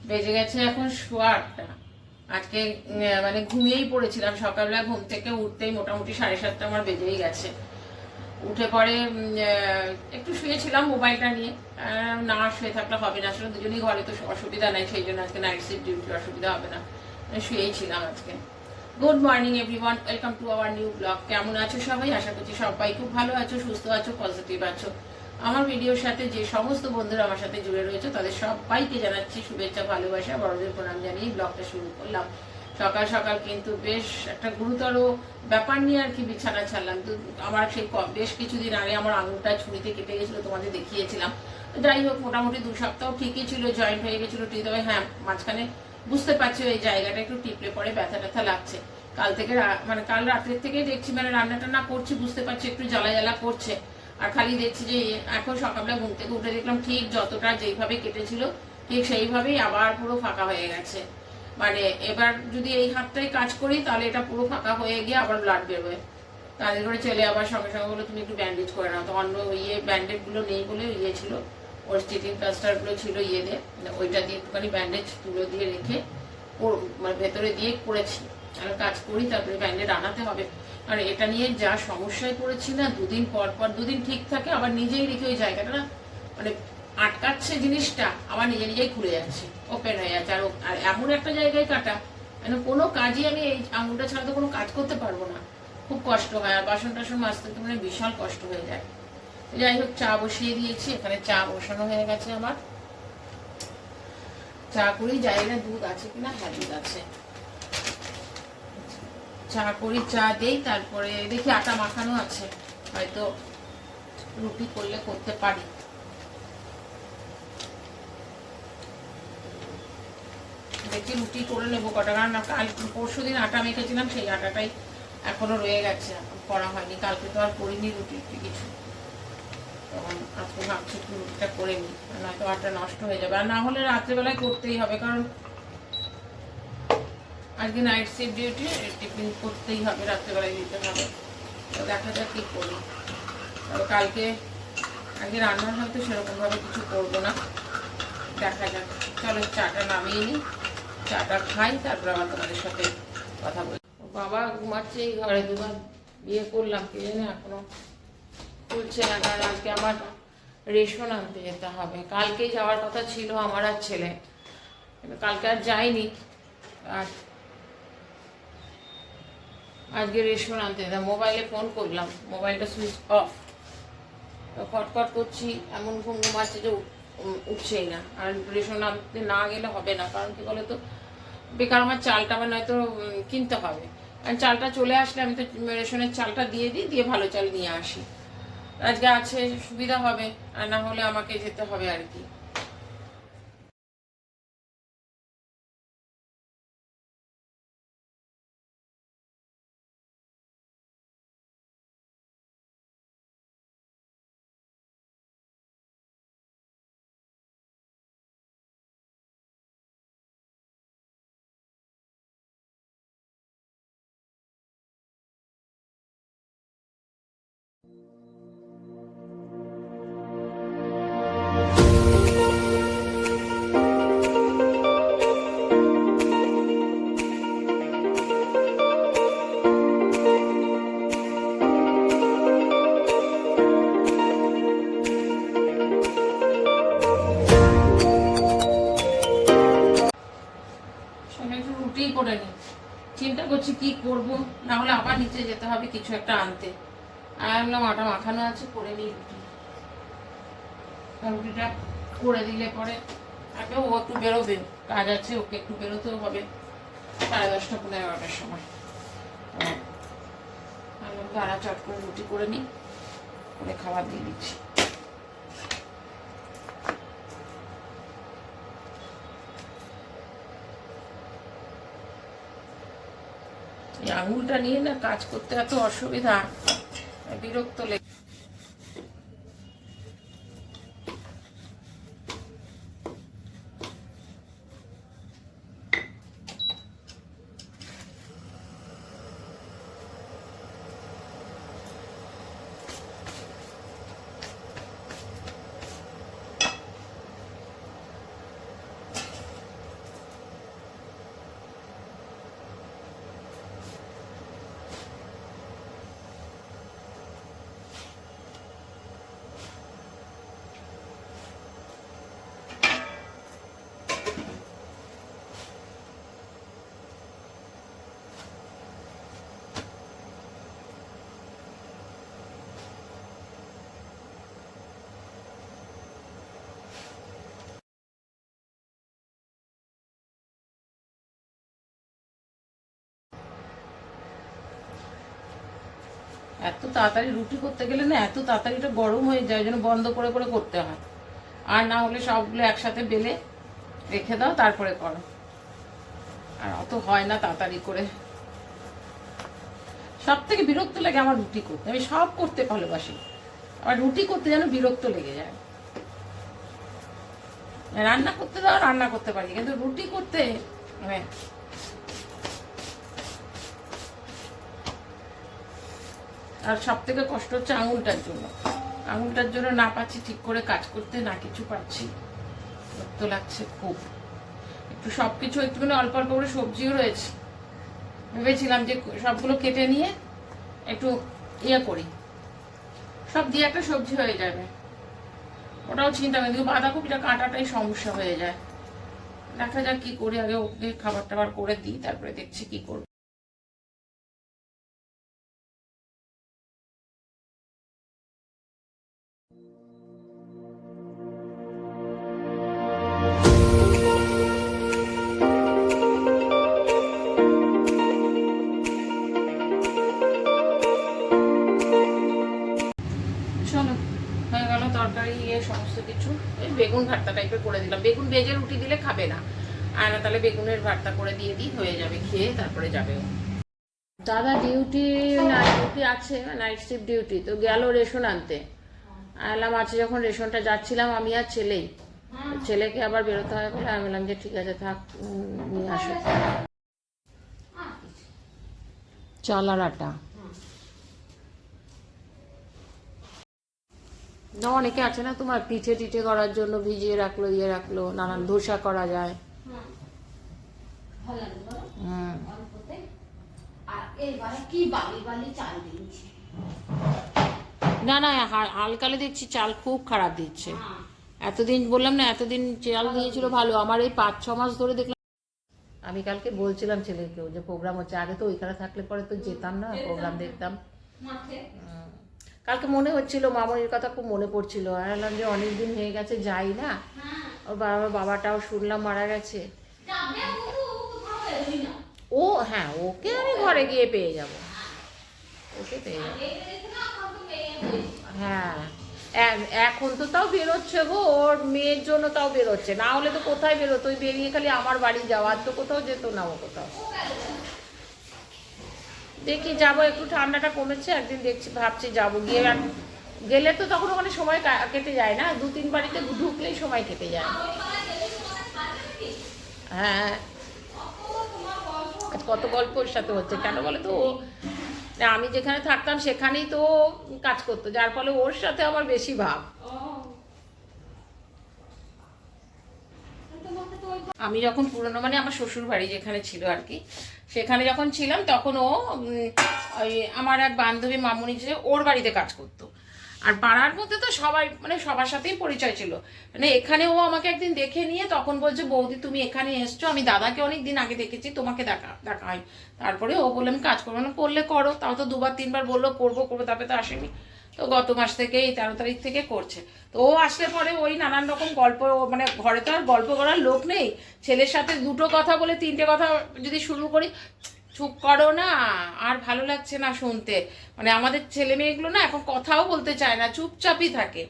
বেজে গেছে এখন 8:15। আজকে মানে ঘুমিয়েই পড়েছিলাম, সকালবেলা ঘুম থেকে উঠতেই মোটামুটি 7:30 আমার বেজেই গেছে। উঠে পরে একটু শুয়েছিলাম মোবাইলটা নিয়ে। না শুয়ে থাকলে হবে না, আসলে দুজনেই ঘরে তো অসুবিধা নাই, সেই জন্য আজকে নাইট শিফট ডিউটি, অসুবিধা হবে না, শুয়েই ছিলাম আজকে। Good morning everyone, welcome to our new blog. কেমন আছো সবাই? আশা করছি সবাই খুব ভালো আছো, সুস্থ আছো, পজিটিভ আছো। আমার ভিডিওর সাথে যে সমস্ত বন্ধুরা আমার সাথে জুড়ে রয়েছে তাদের সবাইকে জানাচ্ছি শুভেচ্ছা, ভালোবাসা, বড়দের প্রণাম জানিয়ে ব্লগটা শুরু করলাম। সকাল সকাল কিন্তু বেশ একটা গুরুতর ব্যাপার নিয়ে আর কি বিছানা ছাড়লাম। তো আমার সেই বেশ কিছুদিন আগে আমার আঙুলটা ছুরিতে কেটে গেছিলো, তোমাদের দেখিয়েছিলাম। যাই হোক, মোটামুটি 2 সপ্তাহ ঠিকই ছিল, জয়েন্ট হয়ে গেছিলো ঠিক। তবে হ্যাঁ, মাঝখানে বুঝতে পারছি ওই জায়গাটা একটু টিপলে পরে ব্যথা ট্যাথা লাগছে। কাল থেকে মানে কাল রাত্রের থেকেই দেখছি, মানে রান্নাটা না করছি বুঝতে পারছি একটু জ্বালা জ্বালা করছে। আর খালি দেখছি যে এখন সকালবেলা ঘুম থেকে উঠে দেখলাম ঠিক যতটা যেইভাবে কেটেছিল ঠিক সেইভাবেই আবার পুরো ফাঁকা হয়ে গেছে। মানে এবার যদি এই হাতটাই কাজ করি তাহলে এটা পুরো ফাঁকা হয়ে গিয়ে আবার ব্লাড বেরোয়। তাদের করে ছেলে আবার সঙ্গে সঙ্গে বলে তুমি একটু ব্যান্ডেজ করে নাও। তো অন্য ব্যান্ডেজ গুলো নেই বলে ছিল ওর স্টিচিং প্লাস্টার গুলো ছিল দিয়ে ওইটা দিয়ে একটুখানি ব্যান্ডেজ তুলো দিয়ে রেখে মানে ভেতরে দিয়ে করেছি। আমি কাজ করি তারপরে ব্যান্ডেজ আনাতে হবে। আর এটা নিয়ে যা সমস্যায় পড়েছি না, 2 দিন পর পর 2 দিন ঠিক থাকে, আবার নিজেই রেখে ওই জায়গাটা না মানে আটকাচ্ছে জিনিসটা, আবার নিজে নিজেই খুলে যাচ্ছে, ওপেন হয়ে যাচ্ছে। আর এমন একটা জায়গায় কাটা মানে কোনো কাজই আমি এই আঙুলটা ছাড়া তো কোনো কাজ করতে পারবো না, খুব কষ্ট হয়। আর বাসন টাসন মাজতে তো মানে বিশাল কষ্ট হয়ে যায়। যাই হোক, চা বসিয়ে দিয়েছি, এখানে চা বসানো হয়ে গেছে আমার। চা করি, যাই না দুধ আছে কিনা, হ্যাঁ দুধ আছে। চা করি, চা দেই, তারপরে দেখি আটা মাখানো আছে, হয়তো রুটি করলে করতে পারি। দেখি রুটি করে নেবো কটা, কারণ কাল পরশু দিন আটা মেখেছিলাম, সেই আটাটাই এখনো রয়ে গেছে, করা হয়নি। কালকে তো আর করিনি রুটি কিছু, তখন আজকে ভাবছি একটু রুটিটা করে নিই, নয়তো আটা নষ্ট হয়ে যাবে। আর না হলে রাত্রেবেলায় করতেই হবে, কারণ আজকে নাইট শিফট ডিউটি, টিফিন করতেই হবে, রাত্রেবেলায় দিতে হবে। তো দেখা যাক কি করি। তবে কালকে আজকে রান্নার হয়তো সেরকমভাবে কিছু করবো না, দেখা যাক। চলো চাটা নামিয়ে নিই, চাটা খাই, তারপর আবার তোমাদের সাথে কথা বলি। বাবা ঘুমাচ্ছে এই ঘরে, 2বার বিয়ে করলাম, কে জানে এখনো তুলছে না। কারণ আজকে আমার রেশন আনতে যেতে হবে, কালকেই যাওয়ার কথা ছিল আমার আর ছেলে, কালকে আর যাইনি। আর আজকে রেশন আনতে যেতাম, মোবাইলে ফোন করলাম, মোবাইলটা সুইচ অফ, খটখট করছি, এমন ঘুম ঘুমাচ্ছে যে উঠছেই না। আর রেশন আনতে না গেলে হবে না, কারণ কি বলতো, বেকার আমার চালটা আমার নয়তো কিনতে হবে। কারণ চালটা চলে আসলে আমি তো রেশনের চালটা দিয়ে দিই, দিয়ে ভালো চাল নিয়ে আসি। আজকে আছে, সুবিধা হবে, আর না হলে আমাকে যেতে হবে আর কি। রুটিই করে নি, চিন্তা করছি কি করব, না হলে আবার নিচে যেতে হবে কিছু একটা আনতে। আর বললাম আটা মাখানো আছে, করে নিই রুটি। রুটিটা করে দিলে পরে আগে ও একটু বেরোবে, কাজ আছে, ওকে একটু বেরোতেও হবে 10:30 পৌনে 11টার সময়। দাঁড়া চট করে রুটি করে নিই, করে খাবার দিয়ে দিচ্ছি। এই আঙুলটা নিয়ে না কাজ করতে এত অসুবিধা, বিরক্ত লেগে। এত তাড়াতাড়ি রুটি করতে গেলে না এত তাড়াতাড়ি এটা গরম হয়ে যায়, ওই জন্য বন্ধ করে করে করতে হয়। আর না হলে সবগুলো একসাথে বেলে রেখে দাও, তারপরে করো। আর অত হয় না তাড়াতাড়ি করে। সব থেকে বিরক্ত লাগে আমার রুটি করতে, আমি সব করতে ভালোবাসি, আবার রুটি করতে যেন বিরক্ত লেগে যায়। রান্না করতে দাও, রান্না করতে পারি, কিন্তু রুটি করতে মানে আর সব থেকে কষ্ট হচ্ছে আঙুলটার জন্য। আঙুলটার জন্য না পাচ্ছি ঠিক করে কাজ করতে, না কিছু পাচ্ছি, বিরক্ত লাগছে খুব। একটু সবকিছু একটুখানি অল্প অল্প করে সবজিও রয়েছে, ভেবেছিলাম যে সবগুলো কেটে নিয়ে একটু ইয়ে করি, সব দিয়ে একটা সবজি হয়ে যাবে, ওটাও চিন্তা করি। কিন্তু বাঁধাকপিটা কাটাটাই সমস্যা হয়ে যায়। দেখা যাক কি করি, আগে ওকে খাবার টাবার করে দিই, তারপরে দেখছি কি করবো। হয়ে গেল তরকারি সমস্ত কিছু। এই বেগুন ভর্তা টাইপের করে দিলাম, বেগুন ভেজে রুটি দিলে খাবে না, আর না তাহলে বেগুনের ভর্তা করে দিয়ে দিই, হয়ে যাবে, খেয়ে তারপরে যাবে। দাদা ডিউটি আছে, নাইট শিফট ডিউটি, তো গেল রেশন আনতে। আনলাম আছে যখন রেশনটা যাচ্ছিলাম আমি আর ছেলেই, ছেলেকে আবার বেরোতে হয় বলে আমি বললাম যে ঠিক আছে থাক, নিয়ে আসো। চাল আর আটা অনেকে আছে না তোমার পিঠে টিঠে করার জন্য ভিজিয়ে রাখলো, ইয়ে রাখলো, নানান ধোসা করা যায়। না না, হালকালে দেখছি চাল খুব খারাপ দিচ্ছে। এতদিন বললাম না, এতদিন চাল দিয়েছিল ভালো, আমার এই 5-6 মাস ধরে দেখলাম। আমি কালকে বলছিলাম ছেলেকেও যে প্রোগ্রাম হচ্ছে, আগে তো ওইখানে থাকলে পরে তো যেতাম না, প্রোগ্রাম দেখতাম। কালকে মনে হচ্ছিল মামনির কথা, খুব মনে পড়ছিল, আর বললাম যে অনেকদিন হয়ে গেছে যাই না। ওর বাবাটাও শুনলাম মারা গেছে। ও হ্যাঁ, ওকে আমি ঘরে গিয়ে পেয়ে যাব, ওকে পেয়ে যাব। হ্যাঁ এখন তো তাও বেরোচ্ছে গো, ওর মেয়ের জন্য তাও বেরোচ্ছে, না হলে তো কোথায় বেরোতো, ওই বেরিয়ে খালি আমার বাড়ি যাওয়ার, তো কোথাও যেত না ও কোথাও। দেখি যাবো, একটু ঠান্ডাটা কমেছে একদিন, দেখছি ভাবছি যাবো, গিয়ে গেলে তো তখন ওখানে সময় কেটে যায় না, 2-3 বাড়িতে ঢুকলেই সময় কেটে যায়। হ্যাঁ কত গল্প ওর সাথে হচ্ছে, কেন বলে তো আমি যেখানে থাকতাম সেখানেই তো কাজ করতো, যার ফলে ওর সাথে আমার বেশি ভাব। আমি যখন পুরনো মানে আমার শ্বশুর বাড়ি যেখানে ছিল আর কি, সেখানে যখন ছিলাম তখন ও ওই আমার এক বান্ধবী মামুনি যে ওর বাড়িতে কাজ করতো। আর পাড়ার মধ্যে তো সবাই মানে সবার সাথেই পরিচয় ছিল, মানে এখানে ও আমাকে একদিন দেখে নিয়ে তখন বলছে বৌদি তুমি এখানে এসছো, আমি দাদাকে অনেক দিন আগে দেখেছি, তোমাকে দেখা হয়। তারপরে ও বললো আমি কাজ করবো না, করলে করো, তাও তো 2-3 বার বললো করবো করবো, তারপরে তো আসেনি। তো গত মাস থেকে এই 13 তারিখ থেকে করছে। তো ও আসলে পরে ওই নানান রকম গল্প, মানে ঘরে তো আর গল্প করার লোক নেই, ছেলের সাথে 2টো কথা বলে 3টে কথা যদি শুরু করি, চুপ করো না, আর ভালো লাগছে না শুনতে। মানে আমাদের ছেলে মেয়েগুলো না এখন কথাও বলতে চায় না, চুপচাপই থাকে।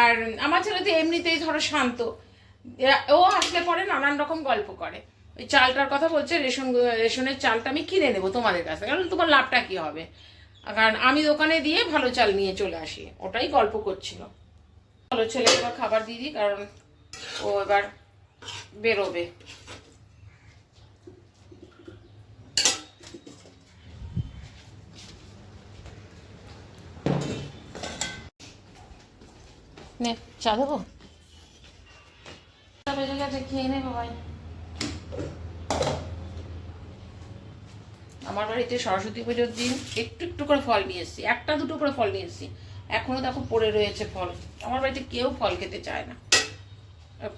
আর আমার ছেলে তো এমনিতেই ধরো শান্ত, ও আসলে পরে নানান রকম গল্প করে। ওই চালটার কথা বলছে, রেশনের চালটা আমি কিনে নেবো তোমাদের কাছে, কারণ তোমার লাভটা কি হবে, কারণ আমি দোকানে দিয়ে ভালো চাল নিয়ে চলে আসি, ওটাই গল্প করছিল। ভালো ছেলে এবার খাবার দিয়ে দিই, কারণ ও এবার বেরোবে। নে চা দেবো, বেজে গেছে, খেয়ে নেবো ভাই। আমার বাড়িতে সরস্বতী পুজোর দিন একটু একটু করে ফল নিয়ে এসেছি, 1-2 করে ফল নিয়ে এসেছি, এখনো দেখো পড়ে রয়েছে ফল। আমার বাড়িতে কেউ ফল খেতে চায় না,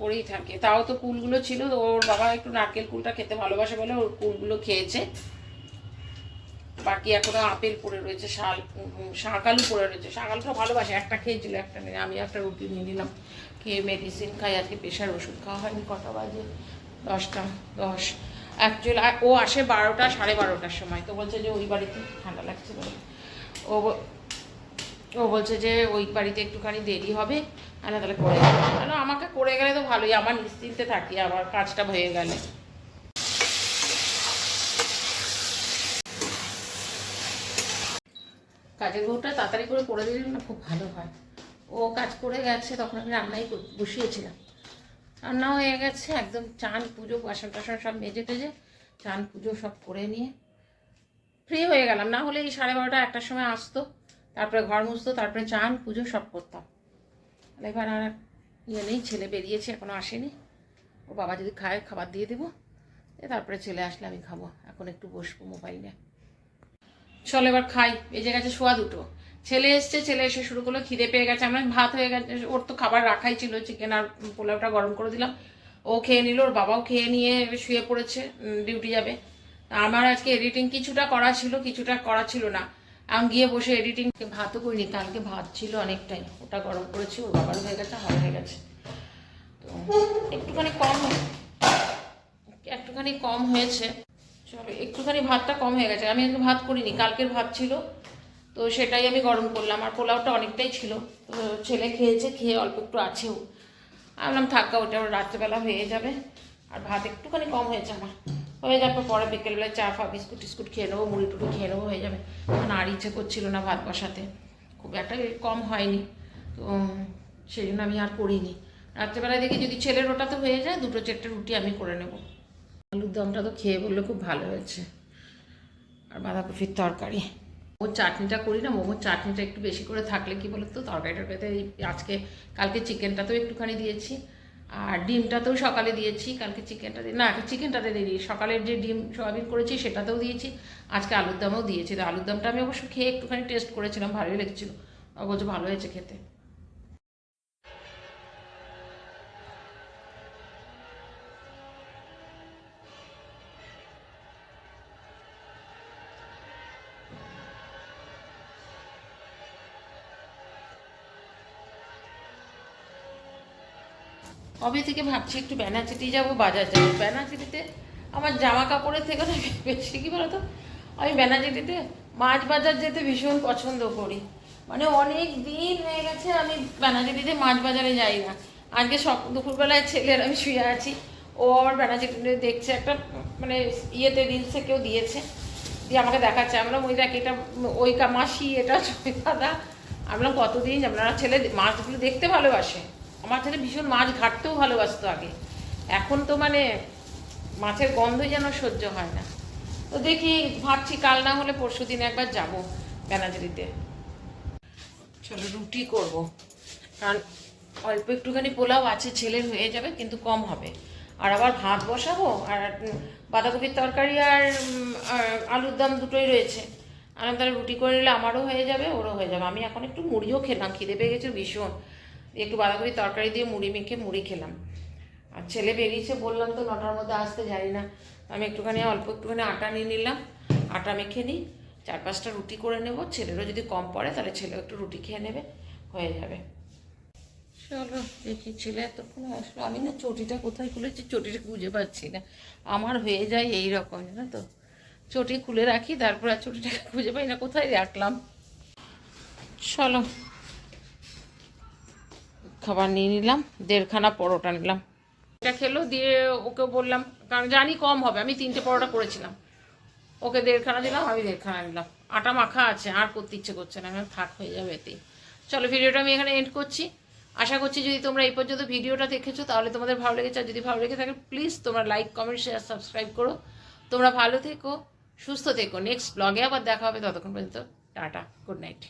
পড়েই থাকে। তাও তো কুলগুলো ছিল, ওর বাবা একটু নারকেল কুলটা খেতে ভালোবাসে বলে ওর কুলগুলো খেয়েছে, বাকি এখনো আপেল পড়ে রয়েছে, শাঁকালু পড়ে রয়েছে। শাঁকালুটা ভালোবাসে, একটা খেয়েছিল, একটা নিয়ে আমি একটা রুটি নিয়ে নিলাম, খেয়ে মেডিসিন খাই। আজকে প্রেশার ওষুধ খাওয়া হয়নি। কটা বাজে? 10টা 10। অ্যাকচুয়ালি ও আসে 12টা 12:30টার সময়, তো বলছে যে ওই বাড়িতে ঠান্ডা লাগছে বলে ও ও বলছে যে ওই বাড়িতে একটুখানি দেরি হবে, না তাহলে করে গেলে, আমাকে করে গেলে তো ভালোই, আমার নিশ্চিন্তে থাকি আবার কাজটা হয়ে গেলে। কাজের বউটা তাড়াতাড়ি করে দিলে না খুব ভালো হয়। ও কাজ করে গেছে, তখন আমি রান্নাই বসিয়েছিলাম, রান্না হয়ে গেছে একদম, চান পুজো বাসন টাসন সব মেজে টেজে চান পুজো সব করে নিয়ে ফ্রি হয়ে গেলাম। না হলে এই 12:30 1টার সময় আসতো, তারপরে ঘর মুছতো, তারপরে চান পুজো সব করতাম। এবার আর ইয়ে নেই, ছেলে বেরিয়েছে এখনও আসেনি, ও বাবা যদি খায় খাবার দিয়ে দেবো, তারপরে ছেলে আসলে আমি খাবো। এখন একটু বসবো মোবাইলে। চলো এবার খাই, বেজে গেছে 2:15। ছেলে এসছে, ছেলে এসে শুরু করলো, খিদে পেয়ে গেছে। আমার ভাত হয়ে গেছে, ওর তো খাবার রাখাই ছিল, চিকেন আর পোলাওটা গরম করে দিলাম, ও খেয়ে নিল, ওর বাবাও খেয়ে নিয়ে শুয়ে পড়েছে, ডিউটি যাবে। আমার আজকে এডিটিং কিছুটা করা ছিল, কিছুটা করা ছিল না, আমি গিয়ে বসে এডিটিং, ভাতও করিনি, কালকে ভাত ছিল অনেকটাই, ওটা গরম করেছি, ওর বাবারও হয়ে গেছে, আমার হয়ে গেছে। তো একটুখানি কম হয়েছে, চলো একটুখানি ভাতটা কম হয়ে গেছে। আমি আজকে ভাত করিনি, কালকের ভাত ছিল, তো সেটাই আমি গরম করলাম, আর পোলাওটা অনেকটাই ছিল, তো ছেলে খেয়েছে, খেয়ে অল্প একটু আছেও, আমি বললাম থাকা, ওটা রাত্রেবেলা হয়ে যাবে। আর ভাত একটুখানি কম হয়েছে আমার, হয়ে যাবে, পরে বিকেলবেলায় চা ফা বিস্কুট টিস্কুট খেয়ে নেবো, মুড়ি টুড়ি খেয়ে নেবো, হয়ে যাবে। এখন আর ইচ্ছে করছিল না ভাত বসাতে, খুব একটা কম হয়নি, তো সেই জন্য আমি আর করিনি। রাত্রেবেলায় দেখি যদি ছেলের ওটা তো হয়ে যায়, 2-4টে রুটি আমি করে নেব। আলুর দমটা তো খেয়ে বললো খুব ভালো হয়েছে, আর বাঁধাকপির তরকারি। মোমোর চাটনিটা করি না, মোমোর চাটনিটা একটু বেশি করে থাকলে কি বলো তো, তরকারিটাতে আজকে কালকে চিকেনটাতেও একটুখানি দিয়েছি, আর ডিমটাতেও সকালে দিয়েছি, কালকে চিকেনটাতে দিই, সকালের যে ডিম সয়াবিন করেছি সেটাতেও দিয়েছি, আজকে আলুর দমও দিয়েছি। তো আলুর দমটা আমি অবশ্য খেয়ে একটুখানি টেস্ট করেছিলাম, ভালোই লেগেছিলো, অবশ্য ভালো হয়েছে খেতে। কবে থেকে ভাবছি একটু ব্যানাচিটি যাবো, বাজার যাবো। ব্যানাচিটিতে আমার জামা কাপড়ের থেকে না বেশি কি বলতো, আমি ব্যানাচিটিতে মাছ বাজার যেতে ভীষণ পছন্দ করি, মানে অনেক দিন হয়ে গেছে আমি ব্যানাচিটিতে মাছ বাজারে যাই না। আজকে দুপুরবেলায় ছেলের আমি শুয়ে আছি, ও আবার ব্যানাচিটিতে দেখছে একটা, মানে ইয়েতে রিলসে কেউ দিয়েছে, দিয়ে আমাকে দেখাচ্ছে, আমরা ওই দেখ এটা ওই মাসি, এটা দাদা। আমি বললাম কতদিন, আপনারা ছেলে মাছগুলো দেখতে ভালোবাসে, আমার ছেলে ভীষণ মাছ ঘাটতেও ভালোবাসতো আগে, এখন তো মানে মাছের গন্ধ যেন সহ্য হয় না। তো দেখি, ভাবছি কাল না হলে পরশু দিন একবার যাবো ব্যানাচিটিতে। চলো রুটি করব, কারণ অল্প একটুখানি পোলাও আছে, ছেলের হয়ে যাবে কিন্তু কম হবে, আর আবার ভাত বসাবো, আর বাঁধাকপির তরকারি আর আলুর দম দুটোই রয়েছে, আর তাহলে রুটি করে নিলে আমারও হয়ে যাবে, ওরও হয়ে যাবে। আমি এখন একটু মুড়িও খেলাম, খিদে পেয়ে গেছে ভীষণ, একটু বাঁধাকপির তরকারি দিয়ে মুড়ি মেখে মুড়ি খেলাম। আর ছেলে বেরিয়েছে বললাম তো, 9টার মধ্যে আসতে, জানি না, আমি একটুখানি অল্প একটুখানি আটা নিয়ে নিলাম, আটা মেখে নিই, 4-5টা রুটি করে নেব, ছেলেরও যদি কম পড়ে তাহলে ছেলেও একটু রুটি খেয়ে নেবে, হয়ে যাবে। চলো দেখি, ছেলে এতক্ষণ আসলো, আমি না চটিটা কোথায় খুলেছি, চটিটা খুঁজে পাচ্ছি না, আমার হয়ে যায় এই রকম, জানো তো, চটি খুলে রাখি, তারপর আর চটিটাকে খুঁজে পাই না কোথায় রাখলাম। চলো খাবার নিয়ে নিলাম, 1.5খানা পরোটা নিলাম, এটা খেলো, দিয়ে ওকে বললাম, কারণ জানি কম হবে, আমি 3টে পরোটা করেছিলাম, ওকে 1.5খানা দিলাম, আমি 1.5খানা নিলাম, আটা মাখা আছে, আর করতে ইচ্ছে করছে না, আমি থাক হয়ে যাবে এতেই। চলো ভিডিওটা আমি এখানে এন্ড করছি, আশা করছি যদি তোমরা এই পর্যন্ত ভিডিওটা দেখেছো তাহলে তোমাদের ভালো লেগেছে, আর যদি ভালো লেগে থাকে প্লিজ তোমরা লাইক কমেন্ট শেয়ার সাবস্ক্রাইব করো। তোমরা ভালো থেকো, সুস্থ থেকো, নেক্সট ব্লগে আবার দেখা হবে, ততক্ষণ পর্যন্ত টাটা, গুড নাইট।